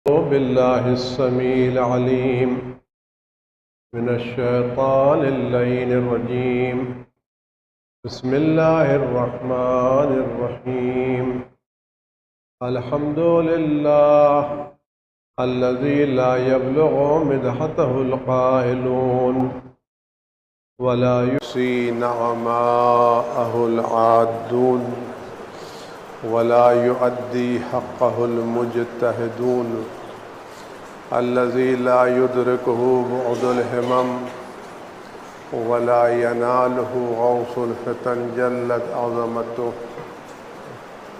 بالله السميع العليم من الشيطان اللعين الرجيم. بسم الله الرحمن الرحيم. الحمد لله الذي لا يبلغ مدحته القائلون ولا يحصي نعماءه العادون ولا يؤدي حقه المجتهدون. الذي لا يدركه بعد الهمم ولا يناله غوث الفتن جلت عظمته.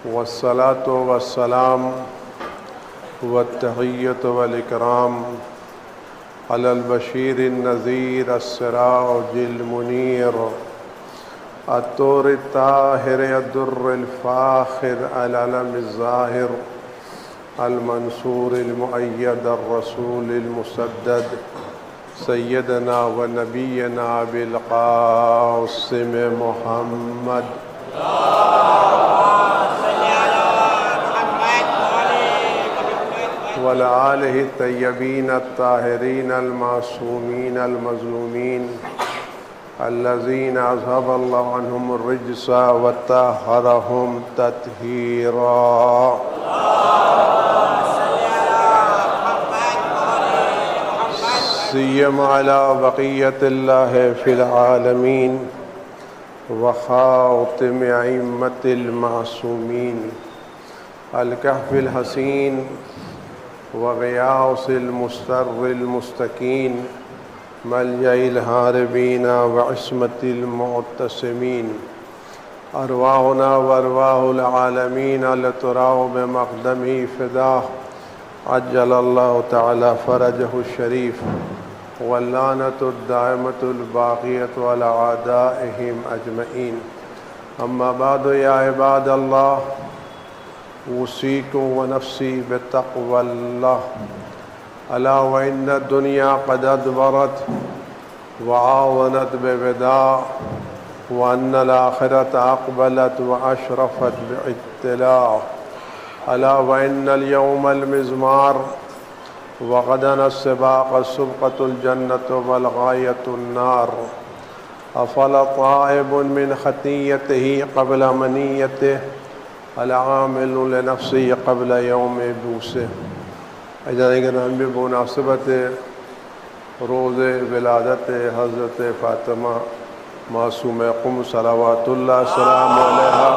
والصلاة والسلام والتحية والإكرام على البشير النذير السراج المنير الطور الطاهر الدر الفاخر العلم الظاهر المنصور المؤيد الرسول المسدد سيدنا ونبينا بالقاسم محمد وعلى آله الطيبين الطاهرين المعصومين المظلومين الذين أذهب الله عنهم الرجس وطهرهم تطهيرا. سيما على بقية الله في العالمين وخاتم أئمة المعصومين الكهف الحسين وغياث المستر المستكين ملجأ الهاربين وعصمة المعتصمين. أرواحنا وأرواح العالمين لتراه بمقدمه فداه عجل الله تعالى فرجه الشريف واللعنة الدائمة الباقية على أعدائهم أجمعين. أما بعد يا عباد الله أوصيكم ونفسي بتقوى الله. ألا وإن الدنيا قد أدبرت وعاونت بوداع وأن الآخرة أقبلت وأشرفت باطلاع. ألا وإن اليوم المزمار وغدا السباق السبقة الجنة والغاية النار. أفلا طائب من خطيته قبل منيته العامل لنفسه قبل يوم بوسه. اجازت گرامی بمناسبت روز ولادت حضرت فاطمہ معصوم قم صلوات اللہ السلام علیہا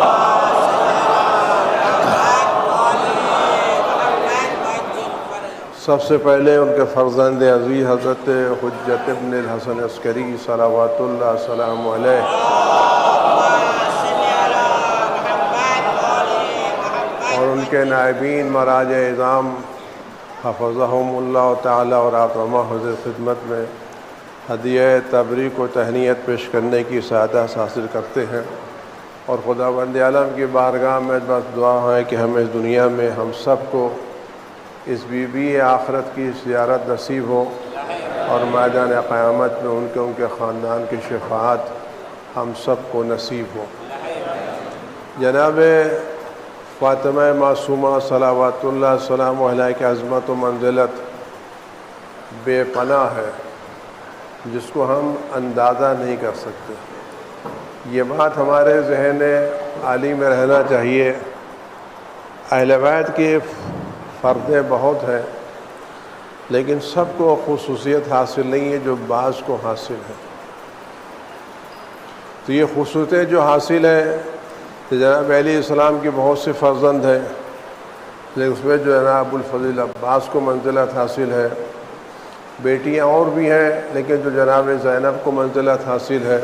سب سے پہلے ان کے فرزند عزیز حضرت حجت ابن الحسن عسکری صلوات اللہ السلام علیہ اور ان کے نائبین مراجع اعظام حفظہم اللہ تعالی اور اکرمہ حضور خدمت میں ہدیہ تبریک و تہنیت پیش کرنے کی سعادت حاصل کرتے ہیں. اور خداوند عالم کی بارگاہ میں بس دعا ہے کہ ہمیں اس دنیا میں ہم سب کو اس بی بی آخرت کی زیارت نصیب ہو اور میدان قیامت میں ان کے خاندان کی شفاعت ہم سب کو نصیب ہو. جناب فاطمہ معصومہ صلوات اللہ السلام علیہ کی عظمت و منزلت بے پناہ ہے جس کو ہم اندازہ نہیں کر سکتے. یہ بات ہمارے ذہن عالی میں رہنا چاہیے. اہل بیت کی فردیں بہت ہیں لیکن سب کو خصوصیت حاصل نہیں ہے جو بعض کو حاصل ہے. تو یہ خصوصیتیں جو حاصل ہیں جناب علیہ السلام کی بہت سے فرزند ہیں لیکن اس میں جو جناب الفضل عباس کو منزلت حاصل ہے. بیٹیاں اور بھی ہیں لیکن جو جناب زینب کو منزلت حاصل ہے.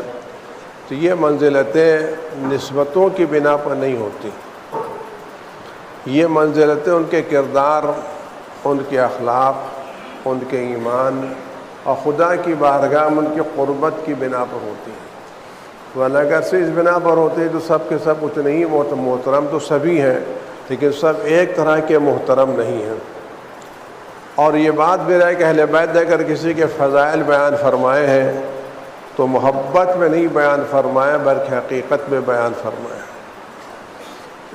تو یہ منزلتیں نسبتوں کی بنا پر نہیں ہوتی. یہ منزلتیں ان کے کردار، ان کے اخلاق، ان کے ایمان اور خدا کی بارگاہ میں ان کی قربت کی بنا پر ہوتی ہیں. ورنہ اگر سے اس بنا پر ہوتے تو سب کے سب اتنے ہی محترم تو سبھی ہیں لیکن سب ایک طرح کے محترم نہیں ہیں. اور یہ بھی بھی ہے کہ اہل بیت اگر کسی کے فضائل بیان فرمائے ہیں تو محبت میں نہیں بیان فرمائے بلکہ حقیقت میں بیان فرمائے.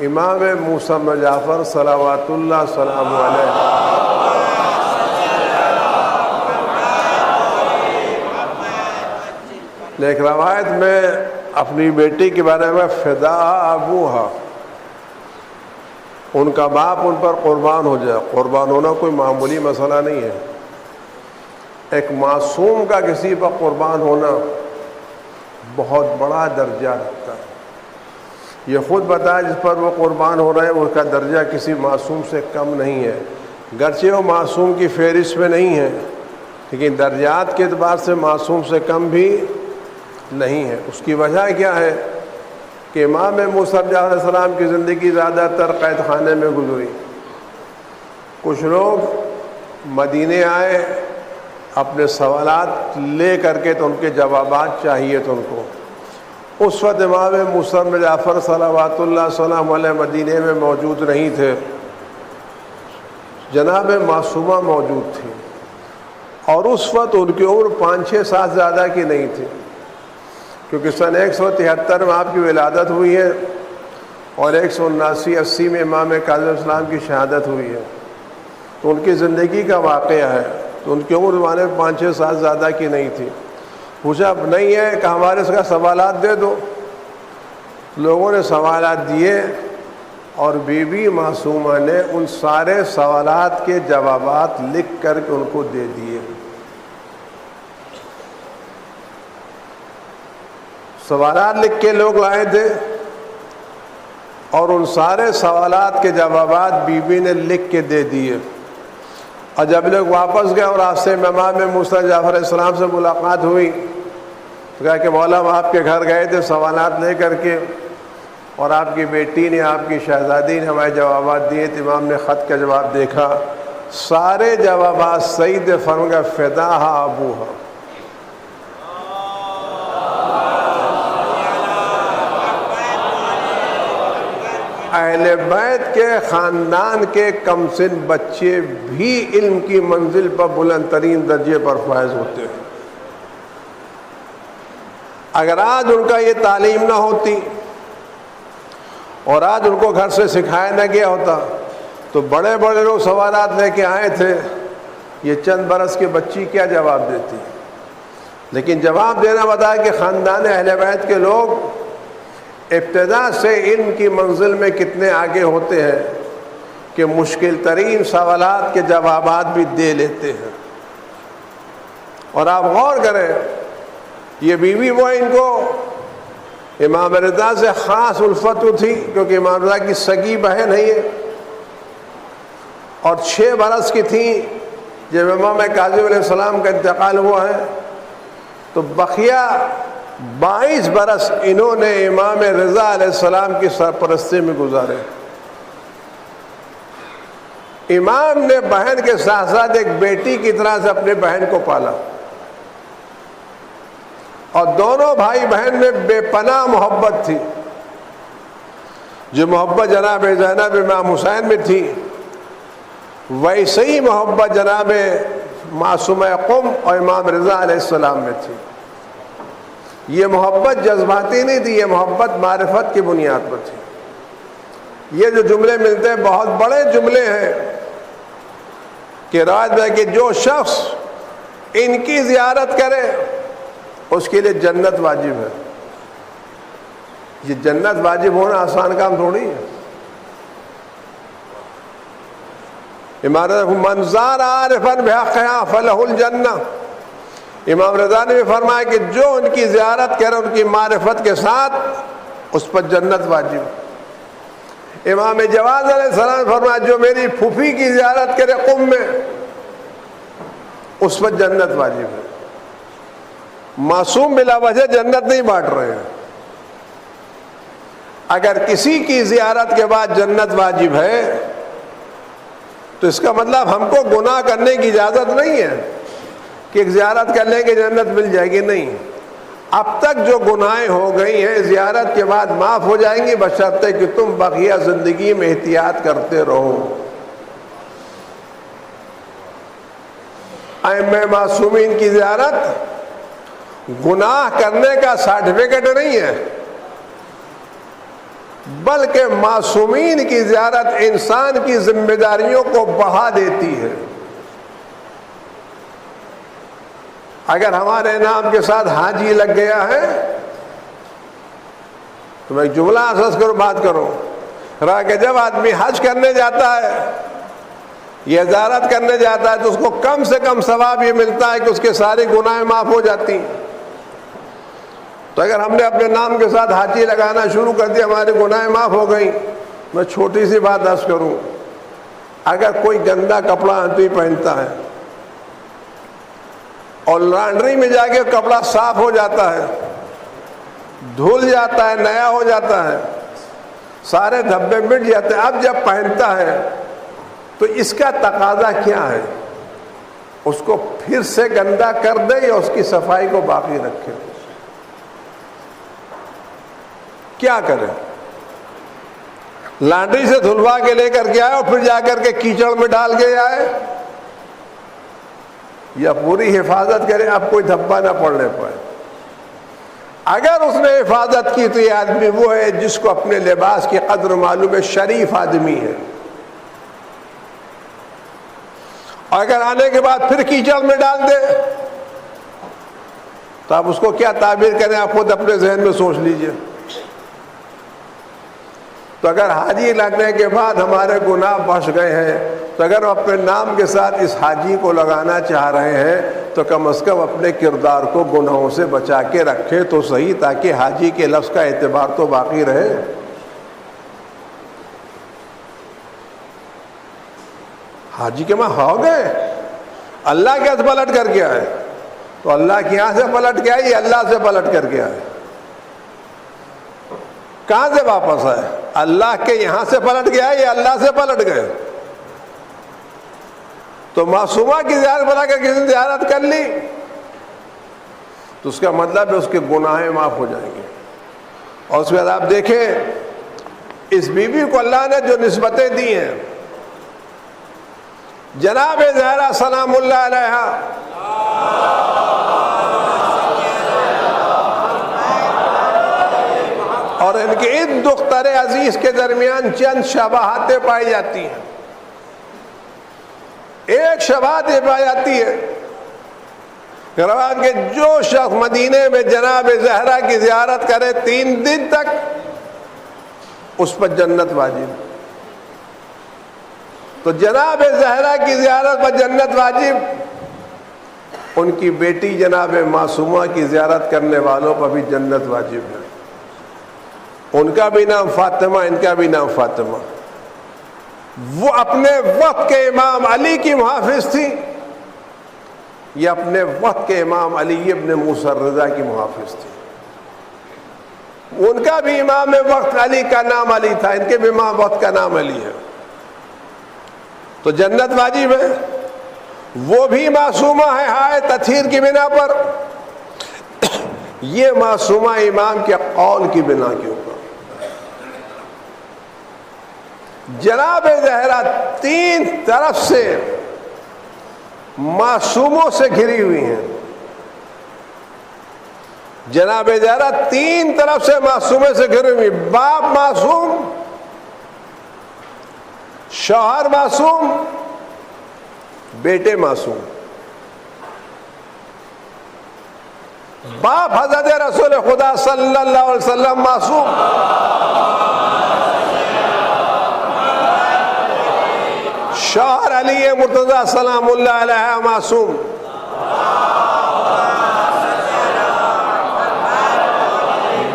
امام موسیٰ بن جعفر صلوات اللہ سلام علیہ لیکن روایت میں اپنی بیٹی کے بارے میں فدا ابوہا، ان کا باپ ان پر قربان ہو جائے. قربان ہونا کوئی معمولی مسئلہ نہیں ہے. ایک معصوم کا کسی پر قربان ہونا بہت بڑا درجہ رکھتا ہے. یہ خود بتایا جس پر وہ قربان ہو رہے ہیں اس کا درجہ کسی معصوم سے کم نہیں ہے. گرچہ وہ معصوم کی فہرست میں نہیں ہے لیکن درجات کے اعتبار سے معصوم سے کم بھی نہیں ہے. اس کی وجہ کیا ہے کہ امام موسیٰ علیہ السلام کی زندگی زیادہ تر قید خانے میں گزری. کچھ لوگ مدینے آئے اپنے سوالات لے کر کے تو ان کے جوابات چاہیے تو ان کو. اس وقت امام موسیٰ بن جعفر صلوات اللہ سلام علیہ مدینے میں موجود نہیں تھے. جناب معصومہ موجود تھی اور اس وقت ان کی عمر 5-6 سال زیادہ کی نہیں تھی کیونکہ سن 173 میں آپ کی ولادت ہوئی ہے اور 179-80 میں امام کاظم اسلام کی شہادت ہوئی ہے. تو ان کی زندگی کا واقعہ ہے. تو ان کی عمر زمانے میں 5-6 سال زیادہ کی نہیں تھی. پوچھا نہیں ہے کہ ہمارے اس کا سوالات دے دو. لوگوں نے سوالات دیے اور بی بی معصومہ نے ان سارے سوالات کے جوابات لکھ کر کے ان کو دے دیے. سوالات لکھ کے لوگ لائے تھے اور ان سارے سوالات کے جوابات بی بی نے لکھ کے دے دیے. اور جب لوگ واپس گئے اور راستے میں امام موسیٰ جعفر علیہ السلام سے ملاقات ہوئی تو کہا کہ مولا ہم آپ کے گھر گئے تھے سوالات لے کر کے اور آپ کی بیٹی نے آپ کی شہزادی نے ہمارے جوابات دیے تھے. امام نے خط کا جواب دیکھا سارے جوابات صحیح تھے. فرمایا فداہا ابوہا، اہل بیت کے خاندان کے کم سن بچے بھی علم کی منزل پر بلند ترین درجے پر فائز ہوتے ہیں. اگر آج ان کا یہ تعلیم نہ ہوتی اور آج ان کو گھر سے سکھایا نہ گیا ہوتا تو بڑے بڑے لوگ سوالات لے کے آئے تھے یہ چند برس کے بچی کیا جواب دیتی. لیکن جواب دینا بتایا کہ خاندان اہل بیت کے لوگ ابتدا سے علم کی منزل میں کتنے آگے ہوتے ہیں کہ مشکل ترین سوالات کے جوابات بھی دے لیتے ہیں. اور آپ غور کریں یہ بیوی وہ ان کو امام رضا سے خاص الفت تھی کیونکہ امام رضا کی سگی بہن ہے یہ اور 6 برس کی تھیں جب امام کاظم علیہ السلام کا انتقال ہوا ہے. تو بقیہ 22 برس انہوں نے امام رضا علیہ السلام کی سرپرستی میں گزارے. امام نے بہن کے ساتھ ساتھ ایک بیٹی کی طرح سے اپنے بہن کو پالا اور دونوں بھائی بہن میں بے پناہ محبت تھی. جو محبت جناب زینب امام حسین میں تھی ویسے ہی محبت جناب معصومہ قم اور امام رضا علیہ السلام میں تھی. یہ محبت جذباتی نہیں تھی، یہ محبت معرفت کی بنیاد پر تھی. یہ جو جملے ملتے ہیں بہت بڑے جملے ہیں کہ روایت ہے کہ جو شخص ان کی زیارت کرے اس کے لیے جنت واجب ہے. یہ جنت واجب ہونا آسان کام تھوڑی ہے. من زار عارفا بحقها فلہ الجنہ. امام رضا نے بھی فرمایا کہ جو ان کی زیارت کرے ان کی معرفت کے ساتھ اس پر جنت واجب. امام جواد علیہ السلام نے فرمایا جو میری پھوپھی کی زیارت کرے قم میں اس پر جنت واجب ہے. معصوم بلا وجہ جنت نہیں بانٹ رہے ہیں. اگر کسی کی زیارت کے بعد جنت واجب ہے تو اس کا مطلب ہم کو گناہ کرنے کی اجازت نہیں ہے کہ ایک زیارت کر لیں کہ جنت مل جائے گی. نہیں، اب تک جو گناہیں ہو گئی ہیں زیارت کے بعد معاف ہو جائیں گی بشرطے کہ تم بقیہ زندگی میں احتیاط کرتے رہو. ائمہ معصومین کی زیارت گناہ کرنے کا سرٹیفکیٹ نہیں ہے بلکہ معصومین کی زیارت انسان کی ذمہ داریوں کو بڑھا دیتی ہے. اگر ہمارے نام کے ساتھ حاجی لگ گیا ہے تو میں ایک جملہ اساس کرو بات کروں رہا کہ جب آدمی حج کرنے جاتا ہے یہ زیارت کرنے جاتا ہے تو اس کو کم سے کم ثواب یہ ملتا ہے کہ اس کے سارے گناہ معاف ہو جاتی ہیں. تو اگر ہم نے اپنے نام کے ساتھ حاجی لگانا شروع کر دیا ہمارے گناہ معاف ہو گئی. میں چھوٹی سی بات عرض کروں, اگر کوئی گندا کپڑا آدمی پہنتا ہے اور لانڈری میں جا کے کپڑا صاف ہو جاتا ہے, دھل جاتا ہے, نیا ہو جاتا ہے, سارے دھبے مٹ جاتے ہیں, اب جب پہنتا ہے تو اس کا تقاضا کیا ہے؟ اس کو پھر سے گندا کر دے یا اس کی صفائی کو باقی رکھے؟ کیا کرے؟ لانڈری سے دھلوا کے لے کر کے آئے اور پھر جا کر کے کیچڑ میں ڈال کے آئے, یا پوری حفاظت کرے اب کوئی دھبا نہ پڑنے پائے؟ اگر اس نے حفاظت کی تو یہ آدمی وہ ہے جس کو اپنے لباس کی قدر معلوم ہے, شریف آدمی ہے. اور اگر آنے کے بعد پھر کیچڑ میں ڈال دے تو آپ اس کو کیا تعبیر کریں, آپ خود اپنے ذہن میں سوچ لیجئے. تو اگر حاجی لگنے کے بعد ہمارے گناہ بخش گئے ہیں تو اگر ہم اپنے نام کے ساتھ اس حاجی کو لگانا چاہ رہے ہیں تو کم از کم اپنے کردار کو گناہوں سے بچا کے رکھے تو صحیح, تاکہ حاجی کے لفظ کا اعتبار تو باقی رہے. حاجی کے ماں ہو گئے, اللہ کے ہاتھ پلٹ کر کے آئے, تو اللہ کے یہاں سے پلٹ کے آئے, یہ اللہ سے پلٹ کر کے آئے. کہاں سے واپس آئے؟ اللہ کے یہاں سے پلٹ گیا, یہ اللہ سے پلٹ گئے. تو معصومہ کی زیارت بنا کر کسی نے زیارت کر لی تو اس کا مطلب ہے اس کے گناہ معاف ہو جائیں گے. اور اس کے بعد آپ دیکھیں اس بیوی کو اللہ نے جو نسبتیں دی ہیں, جناب زہرا سلام اللہ علیہا اور ان کے ان دختر عزیز کے درمیان چند شباہتیں پائی جاتی ہیں. ایک شباہت یہ پائی جاتی ہے کہ جو شخص مدینے میں جناب زہرا کی زیارت کرے 3 دن تک اس پر جنت واجب. تو جناب زہرا کی زیارت پر جنت واجب, ان کی بیٹی جناب معصومہ کی زیارت کرنے والوں پر بھی جنت واجب ہے. ان کا بھی نام فاطمہ, ان کا بھی نام فاطمہ. وہ اپنے وقت کے امام علی کی محافظ تھی, یہ اپنے وقت کے امام علی ابن موسیٰ الرضا کی محافظ تھی. ان کا بھی امام وقت علی کا نام علی تھا, ان کے بھی امام وقت کا نام علی ہے. تو جنت واجب ہے. وہ بھی معصومہ ہے ہائے تطہیر کی بنا پر, یہ معصومہ امام کے قول کی بنا کے اوپر. جناب زہرا 3 طرف سے معصوموں سے گھری ہوئی ہیں. جناب زہرا 3 طرف سے معصومے سے گھری ہوئی, باپ معصوم, شوہر معصوم, بیٹے معصوم. باپ حضرت رسول خدا صلی اللہ علیہ وسلم معصوم, شوہر علی مرتضیٰ سلام اللہ علیہ معصوم,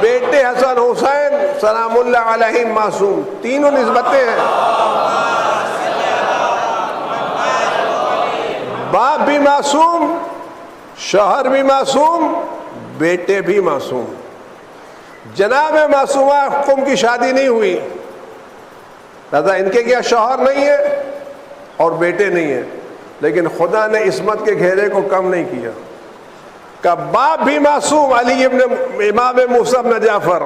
بیٹے حسن حسین سلام اللہ علیہ معصوم. تینوں نسبتیں ہیں. باپ بھی معصوم, شوہر بھی معصوم, بیٹے بھی معصوم. جناب معصومہ قم کی شادی نہیں ہوئی, لہذا ان کے کیا شوہر نہیں ہے اور بیٹے نہیں ہیں, لیکن خدا نے عصمت کے گھیرے کو کم نہیں کیا. کہ باپ بھی معصوم علی ابن امام موسیٰ بن جعفر,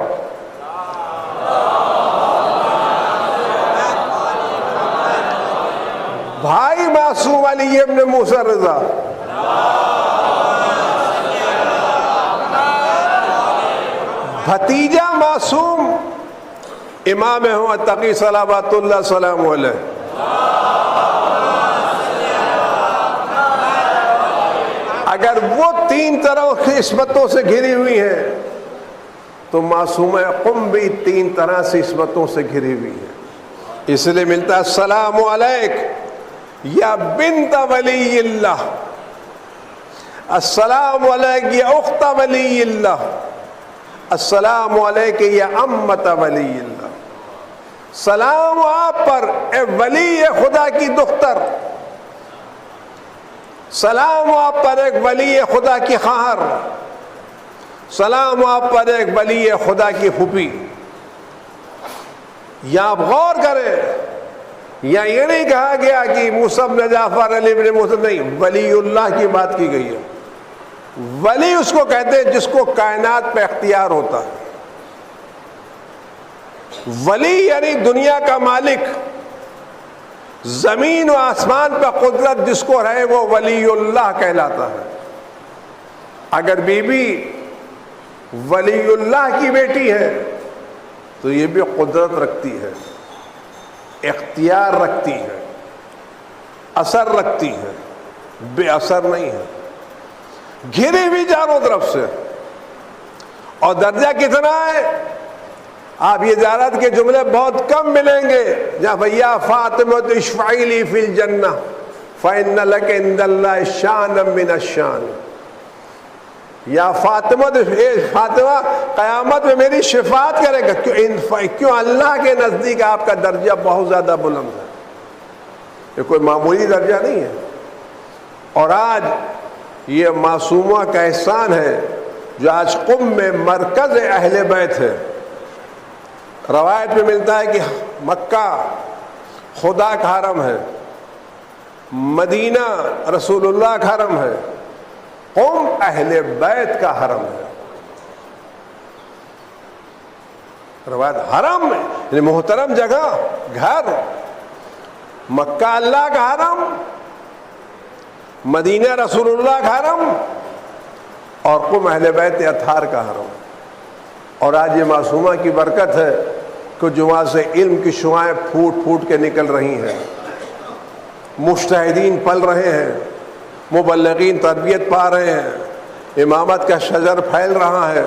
بھائی معصوم علی ابن موسیٰ الرضا, بھتیجا معصوم امام تقی صلوات اللہ سلام علیہ. اگر وہ تین طرح کی عصمتوں سے گھری ہوئی ہیں تو معصومہ قم بھی تین طرح سے عصمتوں سے گھری ہوئی ہے. اس لیے ملتا ہے السلام علیک یا بنت ولی اللہ، السلام علیک یا اخت ولی اللہ، السلام علیک یا امت ولی اللہ. سلام آپ پر اے ولی خدا کی دختر، سلام آپ پر ایک ولی خدا کی خواہر، سلام آپ پر ایک ولی خدا کی پھوپھی. یا آپ غور کریں، یا یہ نہیں کہا گیا کہ موسیٰ بن جعفر علی بن موسیٰ، نہیں، ولی اللہ کی بات کی گئی ہے. ولی اس کو کہتے ہیں جس کو کائنات پہ اختیار ہوتا ہے. ولی یعنی دنیا کا مالک، زمین و آسمان پہ قدرت جس کو رہے وہ ولی اللہ کہلاتا ہے. اگر بی بی ولی اللہ کی بیٹی ہے تو یہ بھی قدرت رکھتی ہے، اختیار رکھتی ہے، اثر رکھتی ہے، بے اثر نہیں ہے، گھری ہوئی چاروں طرف سے. اور درجہ کتنا ہے؟ آپ یہ زیارت کے جملے بہت کم ملیں گے جہاں بھیا فاطمہ اشفعی لی فی الجنہ فإن لک عند اللہ شأنا من الشان، یا فاطمہ فاطمہ قیامت میں میری شفاعت کرے گا. کیوں؟ اللہ کے نزدیک آپ کا درجہ بہت زیادہ بلند ہے، یہ کوئی معمولی درجہ نہیں ہے. اور آج یہ معصومہ کا احسان ہے جو آج قم میں مرکز اہل بیت ہے. روایت میں ملتا ہے کہ مکہ خدا کا حرم ہے، مدینہ رسول اللہ کا حرم ہے، قم اہل بیت کا حرم ہے. روایت حرم میں یعنی محترم جگہ، گھر. مکہ اللہ کا حرم، مدینہ رسول اللہ کا حرم، اور قم اہل بیت اطہار کا حرم. اور آج یہ معصومہ کی برکت ہے کہ جو وہاں سے علم کی شعاعیں پھوٹ پھوٹ کے نکل رہی ہیں، مجتہدین پل رہے ہیں، مبلغین تربیت پا رہے ہیں، امامت کا شجر پھیل رہا ہے.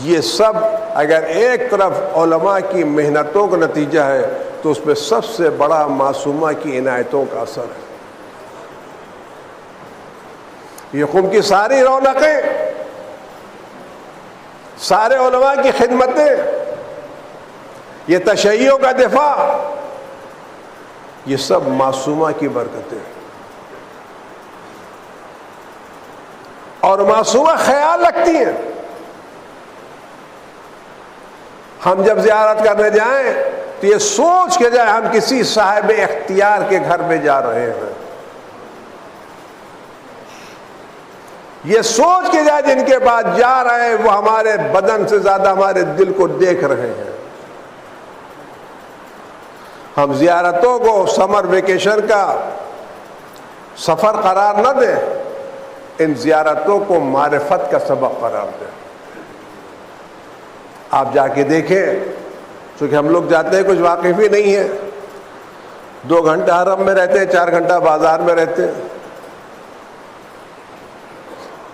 یہ سب اگر ایک طرف علماء کی محنتوں کا نتیجہ ہے تو اس پہ سب سے بڑا معصومہ کی عنایتوں کا اثر ہے. یہ قم کی ساری رونقیں، سارے علماء کی خدمتیں، یہ تشیع کا دفاع، یہ سب معصومہ کی برکتیں. اور معصومہ خیال رکھتی ہیں. ہم جب زیارت کرنے جائیں تو یہ سوچ کے جائیں ہم کسی صاحب اختیار کے گھر میں جا رہے ہیں، یہ سوچ کے جائے جن کے پاس جا رہے ہیں وہ ہمارے بدن سے زیادہ ہمارے دل کو دیکھ رہے ہیں. ہم زیارتوں کو سمر ویکیشن کا سفر قرار نہ دیں، ان زیارتوں کو معرفت کا سبق قرار دیں. آپ جا کے دیکھیں، چونکہ ہم لوگ جاتے ہیں کچھ واقف ہی نہیں ہے، 2 گھنٹہ حرم میں رہتے ہیں، 4 گھنٹہ بازار میں رہتے ہیں.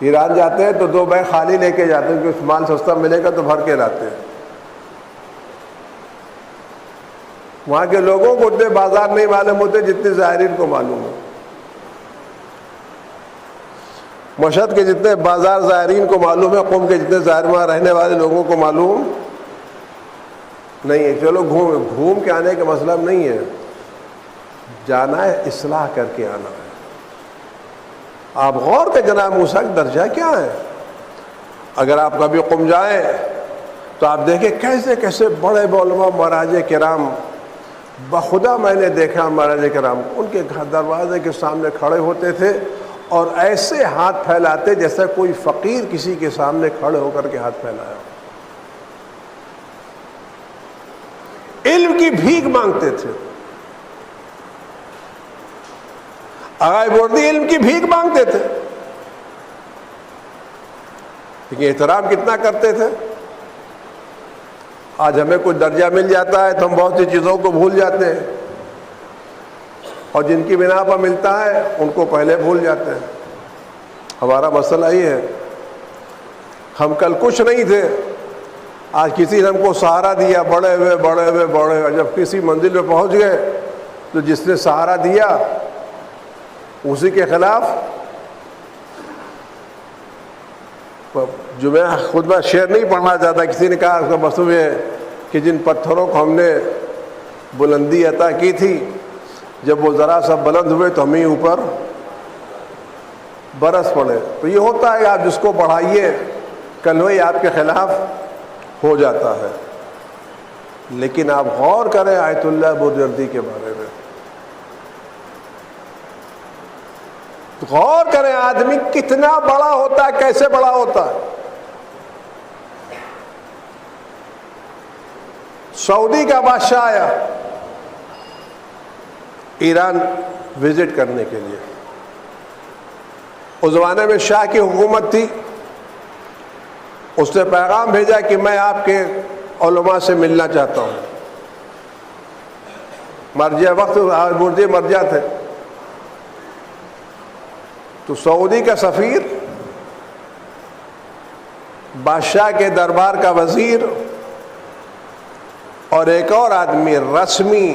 ایران جاتے ہیں تو 2 بیگ خالی لے کے جاتے ہیں کیونکہ مال سستا ملے گا تو بھر کے لاتے ہیں. وہاں کے لوگوں کو اتنے بازار نہیں معلوم ہوتے جتنے زائرین کو معلوم ہو. مشہد کے جتنے بازار زائرین کو معلوم ہے، قم کے جتنے زائر وہاں رہنے والے لوگوں کو معلوم نہیں ہے. چلو گھوم کے آنے کا مسئلہ نہیں ہے، جانا ہے اصلاح کر کے آنا ہے. آپ غور کے جناب موسیٰ کا درجہ کیا ہے. اگر آپ کبھی قم جائیں تو آپ دیکھیں کیسے کیسے بڑے علماء مراجع کرام، بخدا میں نے دیکھا مراجع کرام ان کے دروازے کے سامنے کھڑے ہوتے تھے اور ایسے ہاتھ پھیلاتے جیسے کوئی فقیر کسی کے سامنے کھڑے ہو کر کے ہاتھ پھیلایا. علم کی بھیک مانگتے تھے. آغائے بردی علم کی بھیک مانگتے تھے، لیکن احترام کتنا کرتے تھے. آج ہمیں کوئی درجہ مل جاتا ہے تو ہم بہت سی چیزوں کو بھول جاتے ہیں، اور جن کی بنا پر ملتا ہے ان کو پہلے بھول جاتے ہیں. ہمارا مسئلہ یہ ہے، ہم کل کچھ نہیں تھے، آج کسی نے ہم کو سہارا دیا، بڑے ہوئے جب کسی منزل پہ پہنچ گئے تو جس نے سہارا دیا اسی کے خلاف جو میں خطبہ شعر نہیں پڑھنا چاہتا، کسی نے کہا اس کا مطلب یہ ہے کہ جن پتھروں کو ہم نے بلندی عطا کی تھی، جب وہ ذرا سا بلند ہوئے تو ہمیں اوپر برس پڑے۔ تو یہ ہوتا ہے، آپ جس کو بڑھائیے کل وہی آپ کے خلاف ہو جاتا ہے۔ لیکن آپ غور کریں آیت اللہ بروجردی کے بارے میں، غور کریں آدمی کتنا بڑا ہوتا ہے، کیسے بڑا ہوتا ہے۔ سعودی کا بادشاہ آیا ایران وزٹ کرنے کے لیے، اس زمانے میں شاہ کی حکومت تھی، اس نے پیغام بھیجا کہ میں آپ کے علماء سے ملنا چاہتا ہوں۔ مرجع وقت مرجع مرجع تھے، تو سعودی کا سفیر، بادشاہ کے دربار کا وزیر اور ایک اور آدمی رسمی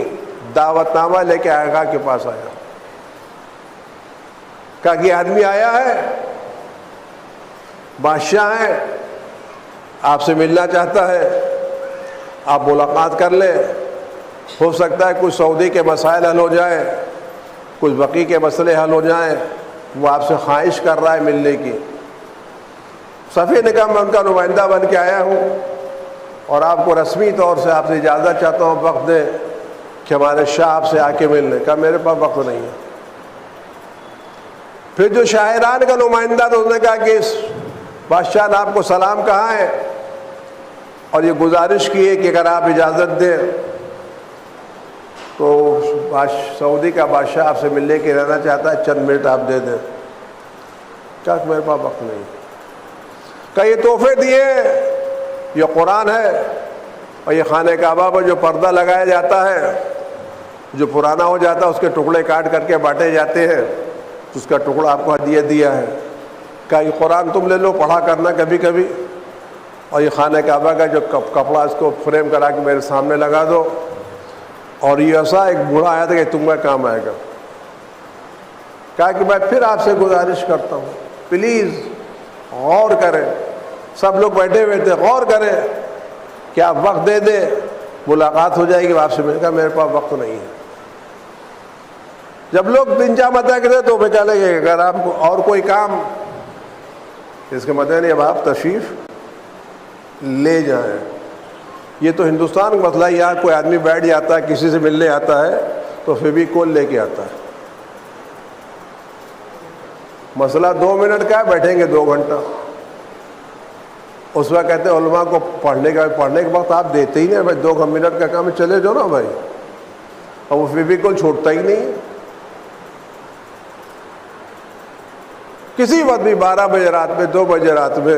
دعوت نامہ لے کے آغا کے پاس آیا، کہا کہ آدمی آیا ہے، بادشاہ ہے، آپ سے ملنا چاہتا ہے، آپ ملاقات کر لیں، ہو سکتا ہے کچھ سعودی کے مسائل حل ہو جائیں، کچھ بقی کے مسئلے حل ہو جائیں، وہ آپ سے خواہش کر رہا ہے ملنے کی۔ سفیر نے کہا میں ان کا نمائندہ بن کے آیا ہوں اور آپ کو رسمی طور سے آپ سے اجازت چاہتا ہوں، وقت دیں کہ ہمارے شاہ آپ سے آ کے ملنے کا۔ میرے پاس وقت نہیں ہے۔ پھر جو شاعران کا نمائندہ تھا اس نے کہا کہ اس بادشاہ نے آپ کو سلام کہا ہے اور یہ گزارش کی ہے کہ اگر آپ اجازت دیں تو سعودی کا بادشاہ آپ سے ملنے کے رہنا چاہتا ہے، چند منٹ آپ دے دیں۔ کیا کہ میرے پاس وقت نہیں۔ کہ یہ تحفے دیے، یہ قرآن ہے اور یہ خانہ کعبہ پر جو پردہ لگایا جاتا ہے، جو پرانا ہو جاتا ہے اس کے ٹکڑے کاٹ کر کے بانٹے جاتے ہیں، اس کا ٹکڑا آپ کو ہدیہ دیا ہے۔ کہ یہ قرآن تم لے لو، پڑھا کرنا کبھی کبھی، اور یہ خانہ کعبہ کا جو کپڑا اس کو فریم کرا کے میرے سامنے لگا دو۔ اور یہ ایسا ایک بوڑھا آیا تھا کہ تم کا کام آئے گا۔ کہا کہ میں پھر آپ سے گزارش کرتا ہوں پلیز غور کریں، سب لوگ بیٹھے ہوئے تھے، غور کریں کہ آپ وقت دے دیں، ملاقات ہو جائے گی آپ سے۔ میں نے کہا میرے پاس وقت نہیں ہے۔ جب لوگ دن جا متا کرتے تو بیچا لگے اگر آپ کو اور کوئی کام، اس کے مطلب نہیں اب آپ تشریف لے جائیں۔ یہ تو ہندوستان کا مسئلہ ہے، یہاں کوئی آدمی بیٹھ جاتا ہے، کسی سے ملنے آتا ہے تو فیویکول لے کے آتا ہے۔ مسئلہ 2 منٹ کا ہے، بیٹھیں گے 2 گھنٹہ۔ اس وقت کہتے ہیں علماء کو پڑھنے کے وقت آپ دیتے ہی نہیں، بھائی 2 منٹ کا کام ہے، چلے جاؤ نا بھائی۔ اور وہ فیویکول چھوڑتا ہی نہیں۔ کسی وقت بھی 12 بجے رات میں، 2 بجے رات میں،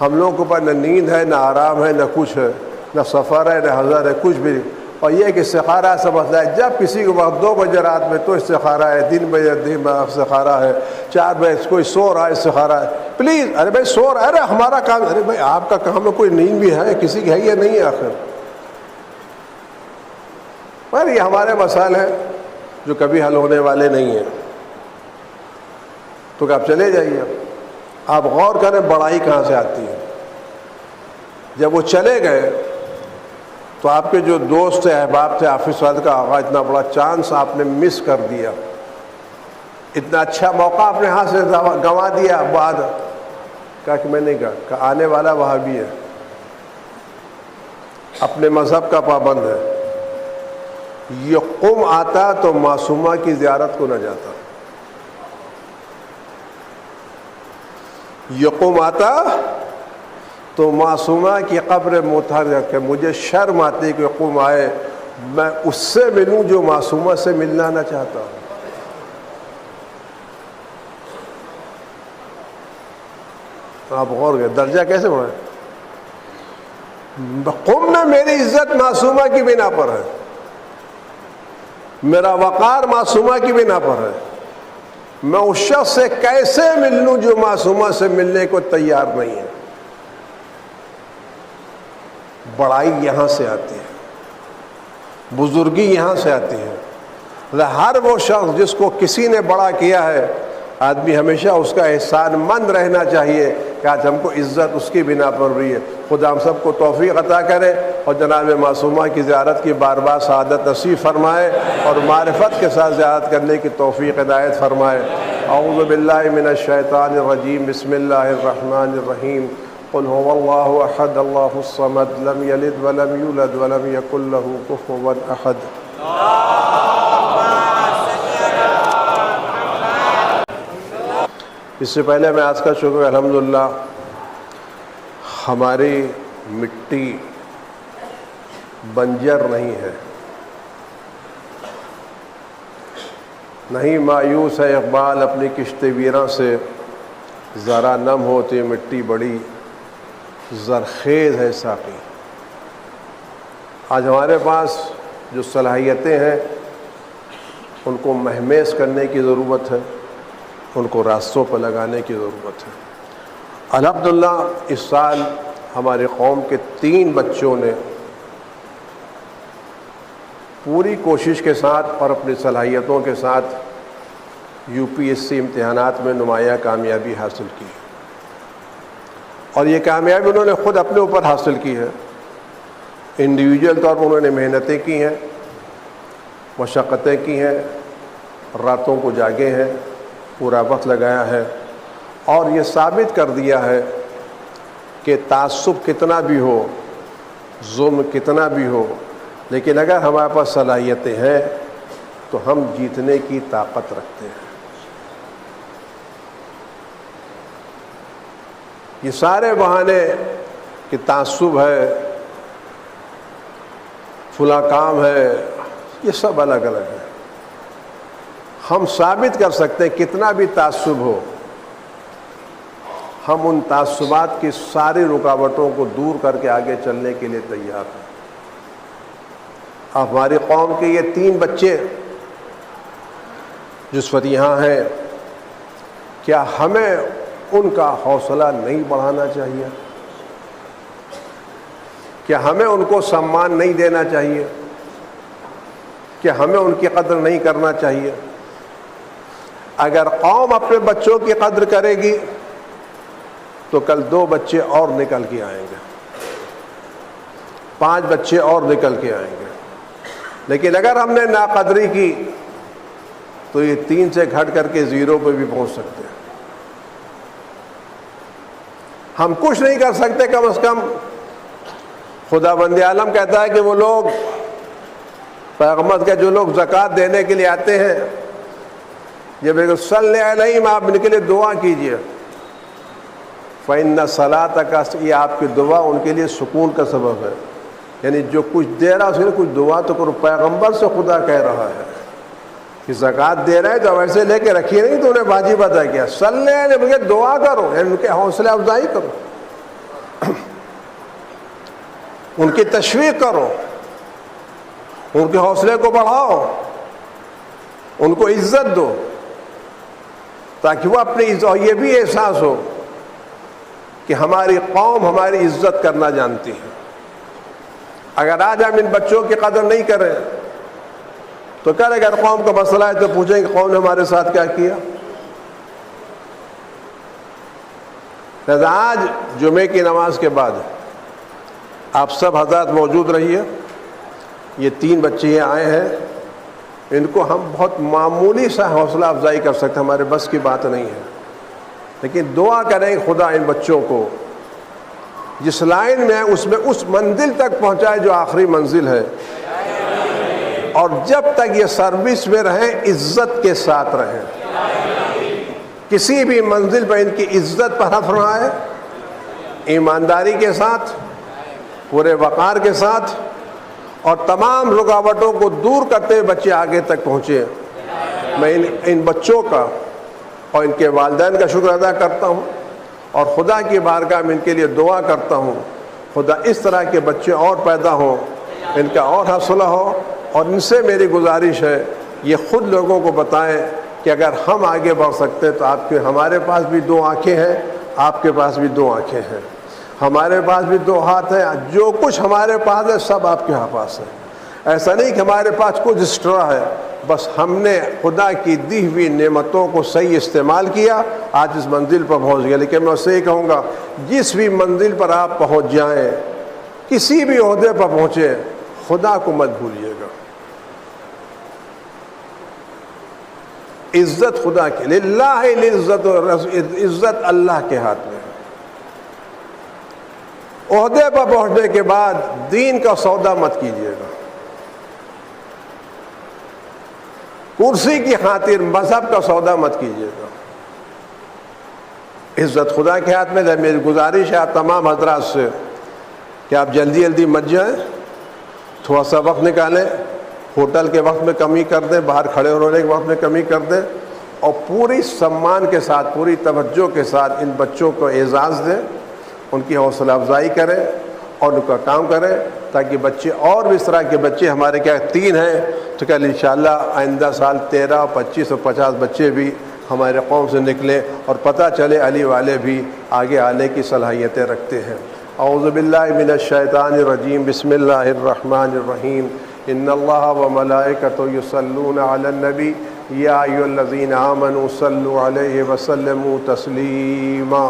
ہم لوگوں کے پاس نہ نیند ہے، نہ آرام ہے، نہ کچھ ہے، نہ سفر ہے، نہ حضر ہے، کچھ بھی نہیں۔ اور یہ کہ استخارہ سے مسئلہ ہے، جب کسی کو وقت 2 بجے رات میں تو استخارہ ہے، 3 بجے دن میں استخارہ ہے، 4 بجے کوئی سو رہا ہے استخارہ ہے۔ پلیز ارے بھائی سو رہا ہے، ارے ہمارا کام، ارے بھائی آپ کا کام ہے، کوئی نیند بھی ہے، کسی کی ہے یا نہیں ہے آخر؟ پر یہ ہمارے مسائل ہیں جو کبھی حل ہونے والے نہیں ہیں۔ تو کہ آپ چلے جائیے، آپ غور کریں بڑائی کہاں سے آتی ہے۔ جب وہ چلے گئے تو آپ کے جو دوست تھے، احباب تھے، آفس والے کا آغا اتنا بڑا چانس آپ نے مس کر دیا، اتنا اچھا موقع اپنے ہاتھ سے گنوا دیا۔ بعد کہا کہ میں نہیں کہا کہ آنے والا وہابی ہے، اپنے مذہب کا پابند ہے، یہ قم آتا تو معصومہ کی زیارت کو نہ جاتا، یہ قم آتا تو معصومہ کی قبر مطہر کہ مجھے شرم آتی کہ قم آئے، میں اس سے ملوں جو معصومہ سے ملنا نہ چاہتا ہوں۔ آپ غور کریں درجہ کیسے بڑھا ہے۔ قم میں میری عزت معصومہ کی بنا پر ہے، میرا وقار معصومہ کی بنا پر ہے، میں اس شخص سے کیسے مل لوں جو معصومہ سے ملنے کو تیار نہیں ہے؟ بڑائی یہاں سے آتی ہے، بزرگی یہاں سے آتی ہے۔ ہر وہ شخص جس کو کسی نے بڑا کیا ہے، آدمی ہمیشہ اس کا احسان مند رہنا چاہیے کہ آج ہم کو عزت اس کی بنا پر ہوئی ہے۔ خدا ہم سب کو توفیق عطا کرے اور جناب معصومہ کی زیارت کی بار بار سعادت نصیب فرمائے اور معرفت کے ساتھ زیارت کرنے کی توفیق عنایت فرمائے۔ اعوذ باللہ من الشیطان الرجیم، بسم اللہ الرحمن الرحیم۔ قل هو اللہ احد اللہ الصمد لم یلد ولم یولد ولم یکن لہ کفوا احد۔ اس سے پہلے میں آج کا شکر الحمدللہ ہماری مٹی بنجر نہیں ہے، نہیں مایوس ہے اقبال اپنی کشت ویراں سے، ذرا نم ہوتی مٹی بڑی زرخیز ہے ساقی۔ آج ہمارے پاس جو صلاحیتیں ہیں ان کو مہمیز کرنے کی ضرورت ہے، ان کو راستوں پر لگانے کی ضرورت ہے۔ الحمدللہ اس سال ہماری قوم کے 3 بچوں نے پوری کوشش کے ساتھ اور اپنی صلاحیتوں کے ساتھ UPSC امتحانات میں نمایاں کامیابی حاصل کی، اور یہ کامیابی انہوں نے خود اپنے اوپر حاصل کی ہے۔ انڈیویجول طور پر انہوں نے محنتیں کی ہیں، مشقتیں کی ہیں، راتوں کو جاگے ہیں، پورا وقت لگایا ہے، اور یہ ثابت کر دیا ہے کہ تعصب کتنا بھی ہو، ظلم کتنا بھی ہو، لیکن اگر ہمارے پاس صلاحیتیں ہیں تو ہم جیتنے کی طاقت رکھتے ہیں۔ یہ سارے بہانے کہ تعصب ہے، فلاں کام ہے، یہ سب الگ الگ ہے۔ ہم ثابت کر سکتے ہیں کتنا بھی تعصب ہو، ہم ان تعصبات کی ساری رکاوٹوں کو دور کر کے آگے چلنے کے لیے تیار ہیں۔ اب ہماری قوم کے یہ 3 بچے جس وقت یہاں ہیں، کیا ہمیں ان کا حوصلہ نہیں بڑھانا چاہیے؟ کیا ہمیں ان کو سمان نہیں دینا چاہیے؟ کیا ہمیں ان کی قدر نہیں کرنا چاہیے؟ اگر قوم اپنے بچوں کی قدر کرے گی تو کل 2 بچے اور نکل کے آئیں گے، 5 بچے اور نکل کے آئیں گے۔ لیکن اگر ہم نے ناقدری کی تو یہ 3 سے گھٹ کر کے 0 پہ بھی پہنچ سکتے ہیں۔ ہم کچھ نہیں کر سکتے، کم از کم خدا بند عالم کہتا ہے کہ وہ لوگ پیغمبر کے جو لوگ زکوٰۃ دینے کے لیے آتے ہیں، جب ایک صلی علیہم آپ ان کے لیے دعا کیجئے، فإن صلاتک، یہ آپ کی دعا ان کے لیے سکون کا سبب ہے۔ یعنی جو کچھ دے رہا اس کے لیے کچھ دعا تو کرو۔ پیغمبر سے خدا کہہ رہا ہے کہ زکوٰۃ دے رہے ہیں تو ویسے لے کے رکھیے نہیں تو انہیں واجب ادا کیا، صلی علیہ مجھے دعا کرو، یعنی ان کے حوصلہ افزائی کرو، ان کی تشویق کرو، ان کے حوصلے کو بڑھاؤ، ان کو عزت دو، تاکہ وہ اپنی عزت، اور یہ بھی احساس ہو کہ ہماری قوم ہماری عزت کرنا جانتی ہے۔ اگر آج ہم ان بچوں کی قدر نہیں کریں تو کل اگر قوم کا مسئلہ ہے تو پوچھیں کہ قوم نے ہمارے ساتھ کیا کیا۔ لہذا آج جمعے کی نماز کے بعد آپ سب حضرات موجود رہیے۔ یہ 3 بچے یہ آئے ہیں، ان کو ہم بہت معمولی سا حوصلہ افزائی کر سکتے، ہمارے بس کی بات نہیں ہے، لیکن دعا کریں خدا ان بچوں کو جس لائن میں ہے اس میں اس منزل تک پہنچائے جو آخری منزل ہے، اور جب تک یہ سروس میں رہیں عزت کے ساتھ رہیں، کسی بھی منزل پہ ان کی عزت پر حق فرمائے، ایمانداری کے ساتھ، پورے وقار کے ساتھ، اور تمام رکاوٹوں کو دور کرتے ہوئے بچے آگے تک پہنچے۔ میں ان بچوں کا اور ان کے والدین کا شکر ادا کرتا ہوں، اور خدا کی بارگاہ میں ان کے لیے دعا کرتا ہوں خدا اس طرح کے بچے اور پیدا ہوں، ان کا اور حوصلہ ہو، اور ان سے میری گزارش ہے یہ خود لوگوں کو بتائیں کہ کہ اگر ہم آگے بڑھ سکتے تو ہمارے پاس بھی 2 آنکھیں ہیں، آپ کے پاس بھی 2 آنکھیں ہیں، ہمارے پاس بھی 2 ہاتھ ہیں، جو کچھ ہمارے پاس ہے سب آپ کے پاس ہے۔ ایسا نہیں کہ ہمارے پاس کچھ ایکسٹرا ہے، بس ہم نے خدا کی دی ہوئی نعمتوں کو صحیح استعمال کیا، آج اس منزل پر پہنچ گیا۔ لیکن میں اسے یہ کہوں گا، جس بھی منزل پر آپ پہنچ جائیں، کسی بھی عہدے پر پہنچے، خدا کو مت بھولیے گا۔ عزت خدا کے، للہ العزت، عزت اللہ کے ہاتھ میں ہے۔ عہدے پر پہنچنے کے بعد دین کا سودا مت کیجیے گا، کرسی کی خاطر مذہب کا سودا مت کیجیے گا۔ عزت خدا کے ہاتھ میں ہے۔ میری گزارش ہے آپ تمام حضرات سے کہ آپ جلدی جلدی مت جائیں، تھوڑا سا وقت نکالیں، ہوٹل کے وقت میں کمی کر دیں، باہر کھڑے ہونے کے وقت میں کمی کر دیں، اور پوری سمان کے ساتھ، پوری توجہ کے ساتھ ان بچوں کو اعزاز دیں، ان کی حوصلہ افزائی کریں اور ان کا کام کریں، تاکہ بچے اور بھی اس طرح کے بچے ہمارے 3 ہیں تو کل انشاءاللہ آئندہ سال 13، 25 اور 50 بچے بھی ہمارے قوم سے نکلیں اور پتہ چلے علی والے بھی آگے آنے کی صلاحیتیں رکھتے ہیں۔ اعوذ باللہ من الشیطان الرجیم، بسم اللہ الرحمن الرحیم، ان اللہ وملائکتہ یصلون علی النبی یا ایھا الذین آمنوا صلوا علیہ وسلموا تسلیما۔